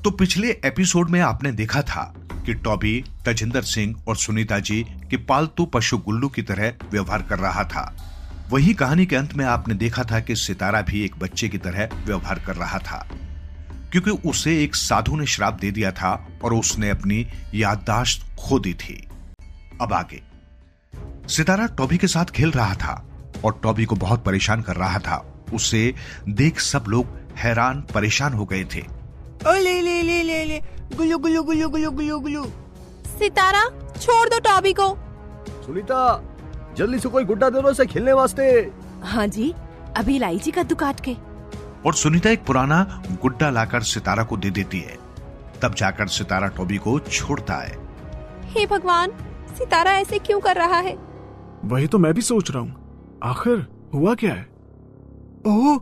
तो पिछले एपिसोड में आपने देखा था कि टॉबी तजिंदर सिंह और सुनीता जी के पालतू पशु गुल्लू की तरह व्यवहार कर रहा था। वही कहानी के अंत में आपने देखा था कि सितारा भी एक बच्चे की तरह व्यवहार कर रहा था, क्योंकि उसे एक साधु ने श्राप दे दिया था और उसने अपनी याददाश्त खो दी थी। अब आगे सितारा टॉबी के साथ खेल रहा था और टॉबी को बहुत परेशान कर रहा था। उसे देख सब लोग हैरान परेशान हो गए थे। ओ ले ले ले ले ले गुल्लू गुल्लू गुल्लू गुल्लू गुल्लू गुल्लू। सितारा छोड़ दो टॉबी को। सुनीता जल्दी से कोई गुड्डा दे दो इसे खेलने वास्ते। हाँ जी, अभी लाई जी कद्दू काट के। और सुनीता एक पुराना गुड्डा लाकर सितारा को दे देती है। तब जाकर सितारा टॉबी को छोड़ता है। हे भगवान, सितारा ऐसे क्यों कर रहा है? वही तो मैं भी सोच रहा हूँ, आखिर हुआ क्या है? ओह,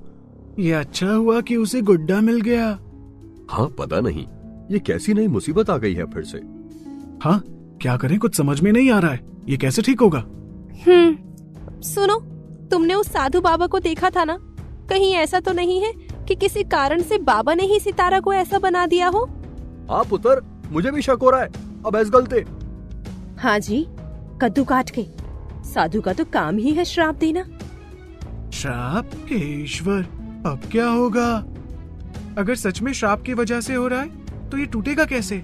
ये अच्छा हुआ कि उसे गुड्डा मिल गया। हाँ पता नहीं ये कैसी नई मुसीबत आ गई है फिर से। हाँ क्या करें, कुछ समझ में नहीं आ रहा है, ये कैसे ठीक होगा? सुनो, तुमने उस साधु बाबा को देखा था ना? कहीं ऐसा तो नहीं है कि किसी कारण से बाबा ने ही सितारा को ऐसा बना दिया हो? हाँ पुत्र, मुझे भी शक हो रहा है। अब ऐस गलते। हाँ जी, कद्दू काट के। साधु का तो काम ही है श्राप देना। श्राप? हे ईश्वर, अब क्या होगा? अगर सच में श्राप की वजह से हो रहा है तो ये टूटेगा कैसे?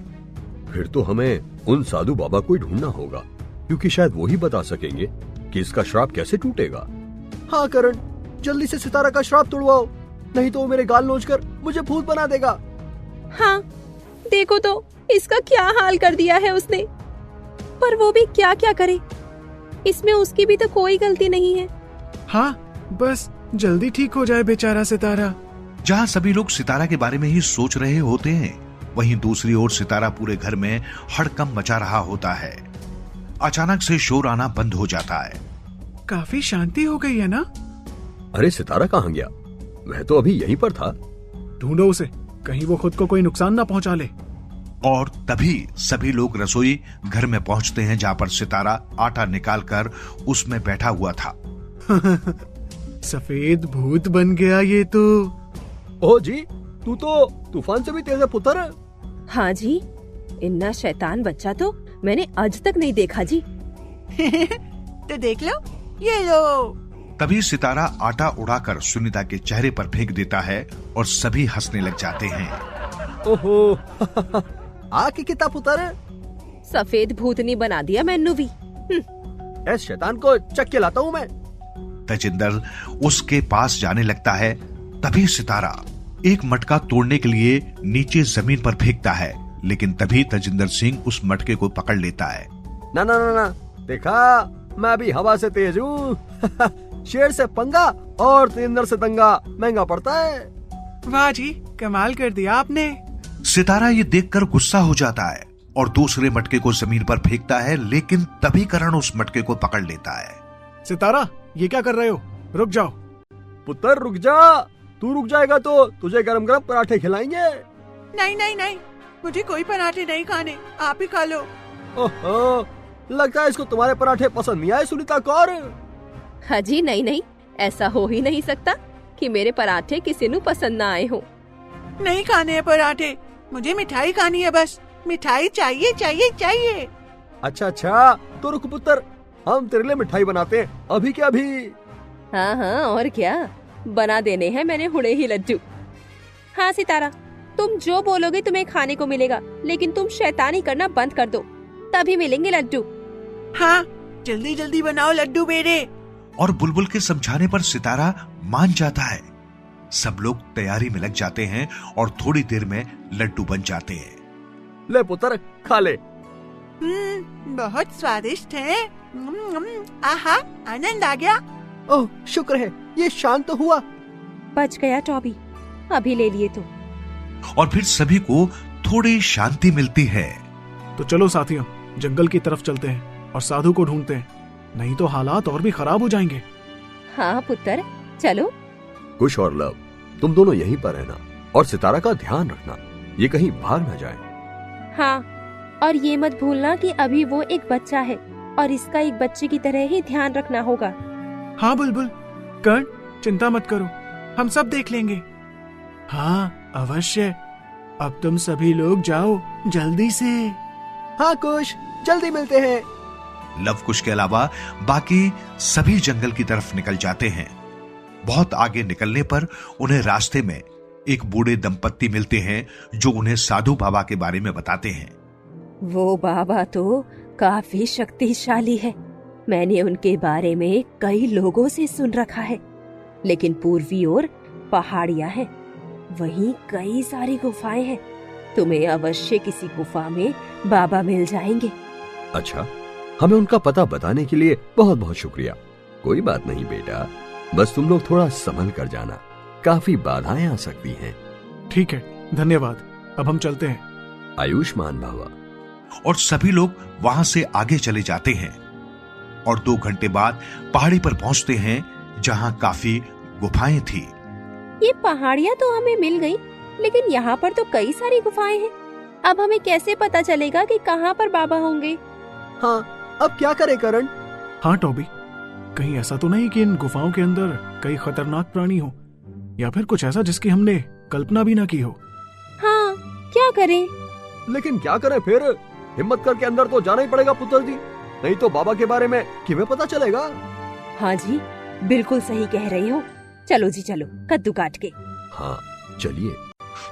फिर तो हमें उन साधु बाबा को ही ढूंढना होगा, क्योंकि शायद वो ही बता सकेंगे कि इसका श्राप कैसे टूटेगा। हाँ करण, जल्दी से सितारा का श्राप तोड़वाओ, नहीं तो वो मेरे गाल नोचकर मुझे भूत बना देगा। हाँ देखो तो इसका क्या हाल कर दिया है उसने। पर वो भी क्या क्या करे, इसमें उसकी भी तो कोई गलती नहीं है। हाँ बस जल्दी ठीक हो जाए बेचारा सितारा। जहां सभी लोग सितारा के बारे में ही सोच रहे होते हैं, वहीं दूसरी ओर सितारा पूरे घर में हड़कंप मचा रहा होता है। अचानक से शोर आना बंद हो जाता है। काफी शांति हो गई है ना? अरे सितारा कहाँ गया? वह तो अभी यहीं पर था। ढूंढो उसे, कहीं वो खुद को कोई नुकसान ना पहुंचा ले। और तभी सभी लोग रसोई घर में पहुंचते हैं, जहां पर सितारा आटा निकालकर उसमें बैठा हुआ था। सफेद भूत बन गया ये तो। ओह जी, तू तो तूफान से भी तेज है पुत्र। हाँ जी, इतना शैतान बच्चा तो मैंने आज तक नहीं देखा जी। तो देख लो, ये लो। तभी सितारा आटा उड़ाकर सुनीता के चेहरे पर फेंक देता है और सभी हंसने लग जाते हैं। ओहो आके कितना पुत्र, सफेद भूतनी बना दिया मैनू भी। ऐस शैतान को चक के लाता हूँ मैं। तजिंदर उसके पास जाने लगता है। तभी सितारा एक मटका तोड़ने के लिए नीचे जमीन पर फेंकता है, लेकिन तभी तजिंदर सिंह उस मटके को पकड़ लेता है। ना ना ना ना, देखा मैं भी हवा से तेज हूँ। शेर से पंगा और तेंदर से दंगा महंगा पड़ता है। वाह जी, कमाल कर दिया आपने। सितारा ये देखकर गुस्सा हो जाता है और दूसरे मटके को जमीन पर फेंकता है, लेकिन तभी करण उस मटके को पकड़ लेता है। सितारा, ये क्या कर रहे हो? रुक जाओ। पुत्र रुक जा, तू रुक जाएगा तो तुझे गरम गरम पराठे खिलाएंगे। नहीं नहीं नहीं, मुझे कोई पराठे नहीं खाने, आप ही खा लो। ओहो, लगता है इसको तुम्हारे पराठे पसंद नहीं आए सुनीता कौर। हाँ जी, नहीं नहीं, ऐसा हो ही नहीं सकता कि मेरे पराठे किसी ਨੂੰ पसंद ना आए हो। नहीं खाने हैं पराठे, मुझे मिठाई खानी है बस। मिठाई चाहिए चाहिए चाहिए। अच्छा अच्छा, तो रुक पुत्र, हम तेरे लिए मिठाई बनाते हैं अभी के अभी। हाँ हाँ, और क्या, बना देने हैं मैंने हुणे ही लड्डू। हाँ सितारा, तुम जो बोलोगे तुम्हें खाने को मिलेगा, लेकिन तुम शैतानी करना बंद कर दो, तभी मिलेंगे लड्डू। हाँ जल्दी जल्दी बनाओ लड्डू मेरे। और बुलबुल के समझाने पर सितारा मान जाता है। सब लोग तैयारी में लग जाते हैं और थोड़ी देर में लड्डू बन जाते हैं। ले पुत्र खा ले। बहुत स्वादिष्ट है। आहा, आनंद आ गया। ओह शुक्र है, ये शांत हुआ। बच गया टॉबी, अभी ले लिए तो। और फिर सभी को थोड़ी शांति मिलती है। तो चलो साथियों, जंगल की तरफ चलते हैं और साधु को ढूंढते हैं, नहीं तो हालात और भी खराब हो जाएंगे। हाँ पुत्र, चलो। कुश और लव, तुम दोनों यहीं पर रहना और सितारा का ध्यान रखना, ये कहीं भाग न जाए। हाँ, और ये मत भूलना कि अभी वो एक बच्चा है और इसका एक बच्चे की तरह ही ध्यान रखना होगा। हाँ बुलबुल, कर्ण चिंता मत करो, हम सब देख लेंगे। हाँ अवश्य, अब तुम सभी लोग जाओ जल्दी से। हाँ कुश, जल्दी मिलते हैं। लव कुश के अलावा बाकी सभी जंगल की तरफ निकल जाते हैं। बहुत आगे निकलने पर उन्हें रास्ते में एक बूढ़े दंपत्ति मिलते हैं जो उन्हें साधु बाबा के बारे में बताते हैं। वो बाबा तो काफी शक्तिशाली है। मैंने उनके बारे में कई लोगों से सुन रखा है। लेकिन पूर्वी ओर पहाड़ियां हैं, वहीं कई सारी गुफाएं हैं। तुम्हें अवश्य किसी गुफा में बाबा मिल जाएंगे। अच्छा, हमें उनका पता बताने के लिए बहुत बहुत शुक्रिया। कोई बात नहीं बेटा, बस तुम लोग थोड़ा संभल कर जाना, काफी बाधाएं आ सकती हैं। ठीक है, धन्यवाद। अब हम चलते हैं। आयुष्मान भवा। और सभी लोग वहां से आगे चले जाते हैं और 2 घंटे बाद पहाड़ी पर पहुंचते हैं जहां काफी गुफाएं थी। ये पहाड़ियाँ तो हमें मिल गई, लेकिन यहाँ पर तो कई सारी गुफाएं हैं। अब हमें कैसे पता चलेगा कि कहाँ पर बाबा होंगे? हाँ, अब क्या करें करण? हाँ टॉबी, कहीं ऐसा तो नहीं कि इन गुफाओं के अंदर कई खतरनाक प्राणी हो, या फिर कुछ ऐसा जिसकी हमने कल्पना भी ना की हो। हाँ, क्या करें? लेकिन क्या करें फिर? हिम्मत करके अंदर तो जाना ही पड़ेगा पुत्र जी, नहीं तो बाबा के बारे में किਵੇਂ पता चलेगा? हाँ जी, बिल्कुल सही कह रहे हो। चलो जी चलो, कद्दू काट के। हाँ चलिए।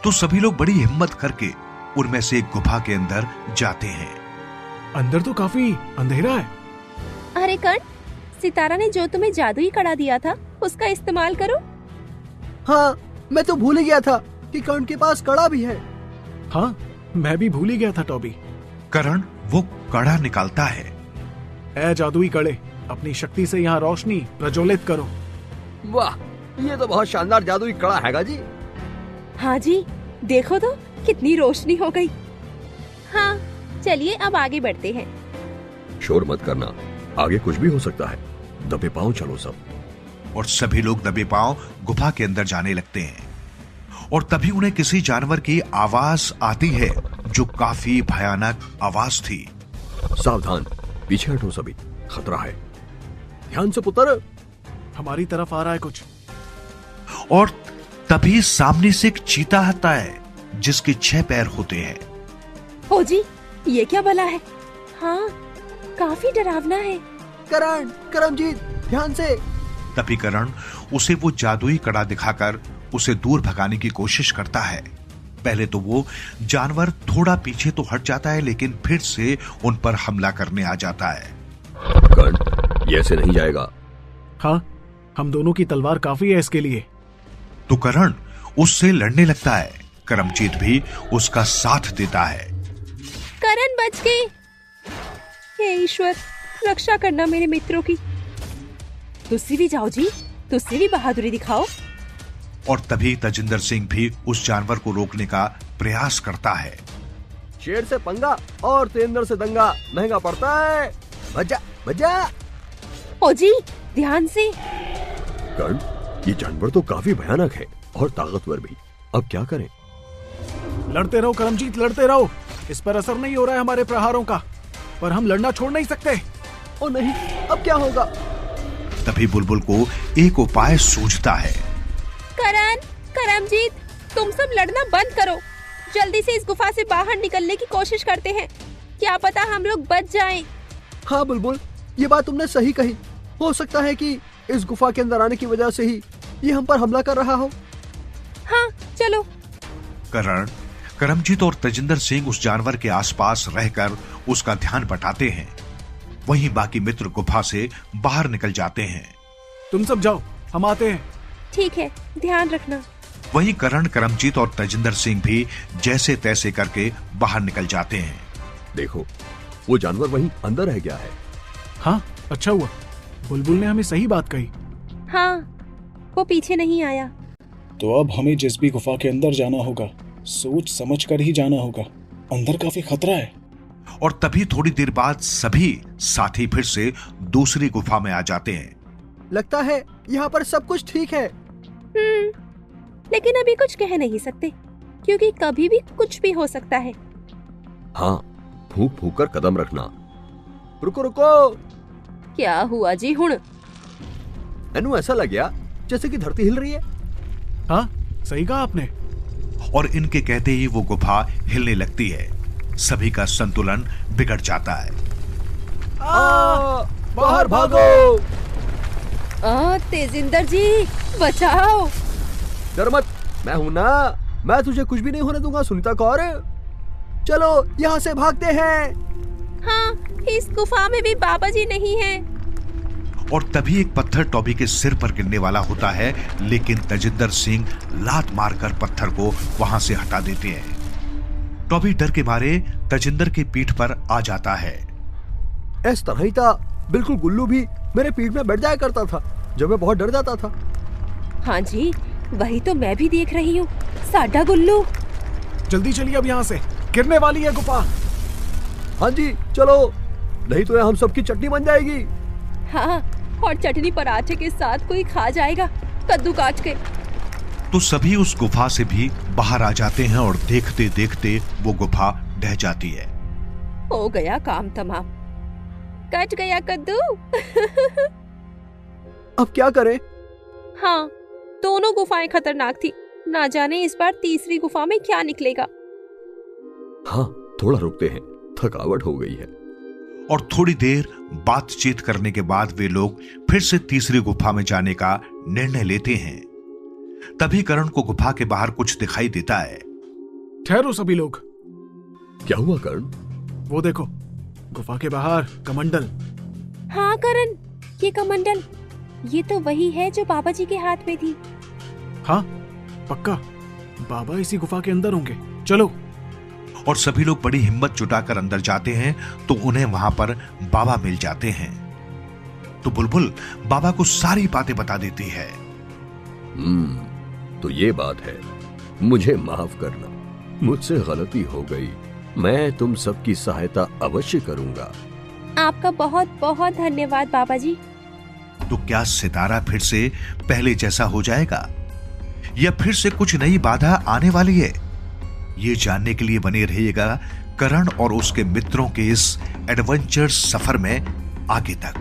तो सभी लोग बड़ी हिम्मत करके उनमें से एक गुफा के अंदर जाते हैं। अंदर तो काफी अंधेरा है। अरे कर्ण, सितारा ने जो तुम्हें जादुई कड़ा दिया था उसका इस्तेमाल करो। हाँ, मैं तो भूल ही गया था कि कर्ण के पास कड़ा भी है। हाँ, मैं भी भूल ही गया था टॉबी। करण वो कड़ा निकालता है। ए जादुई कड़े, अपनी शक्ति से यहाँ रोशनी प्रज्वलित करो। वाह, ये तो बहुत शानदार जादुई कड़ा हैगा जी। हाँ जी, देखो तो कितनी रोशनी हो गई। हाँ, चलिए अब आगे बढ़ते हैं। शोर मत करना, आगे कुछ भी हो सकता है। दबे पांव चलो सब। और सभी लोग दबे पांव गुफा के अंदर जाने लगते हैं और तभी उन्हें किसी जानवर की आवाज आती है जो काफी भयानक आवाज थी। सावधान, पीछे हटो सभी, खतरा है। ध्यान से पुत्र। हमारी तरफ आ रहा है कुछ। और तभी सामने से एक चीता आता है जिसके 6 पैर होते हैं। ओ जी, ये क्या भला है? हाँ, काफी डरावना है। करण, करमजीत, ध्यान से। तभी करण उसे वो जादुई कड़ा दिखाकर उसे दूर भगाने की कोशिश करता है। पहले तो वो जानवर थोड़ा पीछे तो हट जाता है, लेकिन फिर से उन पर हमला करने आ जाता है। कर्ण, ये ऐसे नहीं जाएगा। हाँ, हम दोनों की तलवार काफी है इसके लिए। तो करण उससे लड़ने लगता है। करमजीत भी उसका साथ देता है। करण बच गए। हे ईश्वर, रक्षा करना मेरे मित्रों की। तुस्सी भी जाओ जी, तुस्सी भी बहादुरी दिखाओ। और तभी तजिंदर सिंह भी उस जानवर को रोकने का प्रयास करता है। शेर से पंगा और तेंदुर से दंगा महंगा पड़ता है। बजा बजा। ओ जी, ध्यान से। कर्ण, ये जानवर तो काफी भयानक है और ताकतवर भी। अब क्या करें? लड़ते रहो करमजीत, लड़ते रहो। इस पर असर नहीं हो रहा है हमारे प्रहारों का, पर हम लड़ना छोड़ नहीं सकते। ओ नहीं, अब क्या होगा? तभी बुलबुल को एक उपाय सूझता है। करण, करमजीत, तुम सब लड़ना बंद करो। जल्दी से इस गुफा से बाहर निकलने की कोशिश करते हैं। क्या पता हम लोग बच जाएं। हाँ बुलबुल, ये बात तुमने सही कही। हो सकता है कि इस गुफा के अंदर आने की वजह से ही ये हम पर हमला कर रहा हो। हाँ, चलो। करण, करमजीत और तजिंदर सिंह उस जानवर के आसपास रहकर उसका ध्यान बटाते हैं। वहीं बाकी मित्र गुफा से बाहर निकल जाते हैं। तुम सब जाओ, हम आते हैं। ठीक है, ध्यान रखना। वहीं करण, करमजीत और तजिंदर सिंह भी जैसे तैसे करके बाहर निकल जाते हैं। देखो, वो जानवर वहीं अंदर रह गया है। हाँ, अच्छा हुआ, बुलबुल ने हमें सही बात कही। हाँ, वो पीछे नहीं आया। तो अब हमें जिस भी गुफा के अंदर जाना होगा, सोच समझ कर ही जाना होगा। अंदर काफी खतरा है। और तभी थोड़ी देर बाद सभी साथी फिर से दूसरी गुफा में आ जाते हैं। लगता है यहाँ पर सब कुछ ठीक है। लेकिन अभी कुछ कह नहीं सकते, क्योंकि कभी भी कुछ भी हो सकता है। हाँ, फूंक फूंक कर कदम रखना। रुको रुको। क्या हुआ जी हुण? एनु ऐसा लग गया जैसे कि धरती हिल रही है। हाँ, सही कहा आपने। और इनके कहते ही वो गुफा हिलने लगती है। सभी का संतुलन बिगड़ जाता है। बाहर भागो! तेजिंदर जी बचाओ! डर मत, मैं हूं ना, मैं तुझे कुछ भी नहीं होने दूंगा सुनीता कौर। चलो यहाँ से भागते हैं। हाँ, इस गुफा में भी बाबा जी नहीं हैं। और तभी एक पत्थर टॉबी के सिर पर गिरने वाला होता है, लेकिन तजिंदर सिंह लात मारकर पत्थर को वहां से हटा देते हैं। टॉबी डर के मारे तजिंदर की पीठ पर आ जाता है। इस तरह ही था, बिल्कुल गुल्लू भी मेरे पीठ में बैठ जाया करता था जब मैं बहुत डर जाता था। हाँ जी, वही तो मैं भी देख रही हूँ, साडा गुल्लू। जल्दी चलिए अब यहाँ से, गिरने वाली है गुफा। हाँ जी चलो, नहीं तो हम सबकी चटनी बन जाएगी। हाँ, और चटनी पराठे के साथ कोई खा जाएगा, कद्दू काट के। तो सभी उस गुफा से भी बाहर आ जाते हैं और देखते देखते वो गुफा ढह जाती है। हो गया काम तमाम, कट गया कद्दू। अब क्या करें? हाँ, दोनों गुफाएं खतरनाक थी, ना जाने इस बार तीसरी गुफा में क्या निकलेगा। हाँ, थोड़ा रुकते हैं, थकावट हो गई है। और थोड़ी देर बातचीत करने के बाद वे लोग फिर से तीसरी गुफा में जाने का निर्णय लेते हैं। तभी करण को गुफा के बाहर कुछ दिखाई देता है। ठहरो सभी लोग। क्या हुआ करण? वो देखो, गुफा के बाहर कमंडल। हाँ करण, ये कमंडल, ये तो वही है जो बाबा जी के हाथ में थी। हाँ पक्का, बाबा इसी गुफा के अंदर होंगे। चलो। और सभी लोग बड़ी हिम्मत जुटाकर अंदर जाते हैं तो उन्हें वहां पर बाबा मिल जाते हैं। तो बुलबुल बाबा को सारी बातें बता देती है। तो ये बात है, मुझे माफ करना, मुझसे गलती हो गई, मैं तुम सबकी सहायता अवश्य करूंगा। आपका बहुत बहुत धन्यवाद बाबा जी। तो क्या सितारा फिर से पहले जैसा हो जाएगा या फिर से कुछ नई बाधा आने वाली है? ये जानने के लिए बने रहिएगा करण और उसके मित्रों के इस एडवेंचर सफर में आगे तक।